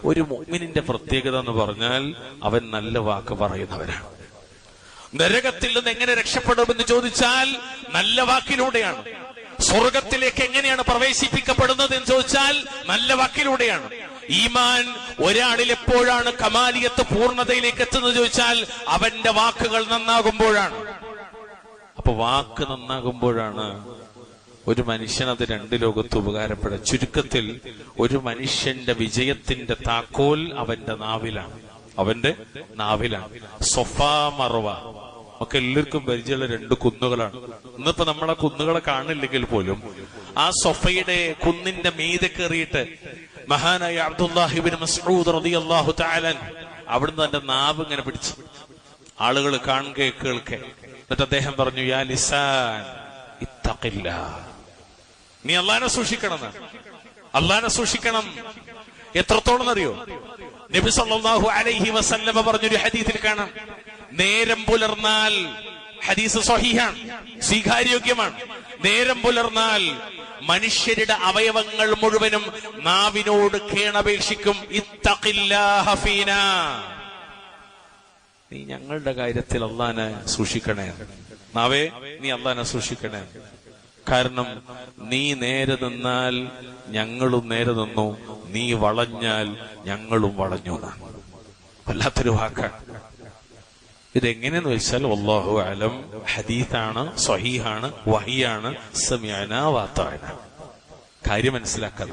ഒരു മുഅ്മിനിന്റെ പ്രത്യേകത എന്ന് പറഞ്ഞാൽ അവൻ നല്ല വാക്ക് പറയുന്നവരാണ്. നരകത്തിൽ നിന്ന് എങ്ങനെ രക്ഷപ്പെടുമെന്ന് ചോദിച്ചാൽ നല്ല വാക്കിലൂടെയാണ്. സ്വർഗത്തിലേക്ക് എങ്ങനെയാണ് പ്രവേശിപ്പിക്കപ്പെടുന്നത് എന്ന് ചോദിച്ചാൽ നല്ല വാക്കിലൂടെയാണ്. ഈമാൻ ഒരാളിൽ എപ്പോഴാണ് കമാലിയത്ത് പൂർണ്ണതയിലേക്ക് എത്തുന്നത് ചോദിച്ചാൽ അവന്റെ വാക്കുകൾ നന്നാകുമ്പോഴാണ്. അപ്പൊ വാക്ക് നന്നാകുമ്പോഴാണ് ഒരു മനുഷ്യനത് രണ്ട് ലോകത്ത് ഉപകാരപ്പെടുക. ചുരുക്കത്തിൽ ഒരു മനുഷ്യന്റെ വിജയത്തിന്റെ താക്കോൽ അവന്റെ നാവിലാണ്. സൊഫാ മർവ ഒക്കെ എല്ലാവർക്കും പരിചയമുള്ള രണ്ട് കുന്നുകളാണ്. ഇന്നിപ്പോ നമ്മളെ കുന്നുകളെ കാണില്ലെങ്കിൽ പോലും ആ സൊഫയുടെ കുന്നിന്റെ മീതെ കയറിയിട്ട് മഹാനായ അബ്ദുല്ലാഹി ഇബ്നു മസ്ഊദ് റളിയല്ലാഹു തആല അവിടുന്ന് തന്റെ നാവ് ഇങ്ങനെ പിടിച്ചു, ആളുകൾ കാണുക കേൾക്കെ. എന്നിട്ട് അദ്ദേഹം പറഞ്ഞു, യാ ലിസാൻ ഇത്തഖില്ലാഹ്, നീ അള്ളാഹനെ സൂക്ഷിക്കണം. അള്ളാഹനെ സൂക്ഷിക്കണം. എത്രത്തോളം അറിയോ? നബി സല്ലല്ലാഹു അലൈഹി വസല്ലമ പറഞ്ഞൊരു ഹദീസിൽ കാണാം, നേരം പുലർന്നാൽ, ഹദീസ് സ്വഹീഹാണ്, സ്വീകാര്യോഗ്യമാണ്, നേരം പുലർന്നാൽ മനുഷ്യരുടെ അവയവങ്ങൾ മുഴുവനും നാവിനോട് കേണപേക്ഷിക്കും, ഇത്തഖില്ലാഹ ഫീനാ, നീ ഞങ്ങളുടെ കാര്യത്തിൽ അള്ളാഹനെ സൂക്ഷിക്കണേ. നാവേ, നീ അള്ളാഹനെ സൂക്ഷിക്കണേ. കാരണം നീ നേരെ നിന്നാൽ ഞങ്ങളും നേരെ നിന്നു, നീ വളഞ്ഞാൽ ഞങ്ങളും വളഞ്ഞു. വല്ലാത്തൊരു വാക്കാണ്. ഇതെങ്ങനെയെന്ന് വെച്ചാൽ വല്ലാഹു അലം, ഹദീസാണ്, സ്വഹീഹാണ്, വഹിയാണ്, സമിഅനാ വഅതഅനാ. കാര്യം മനസ്സിലാക്കുക.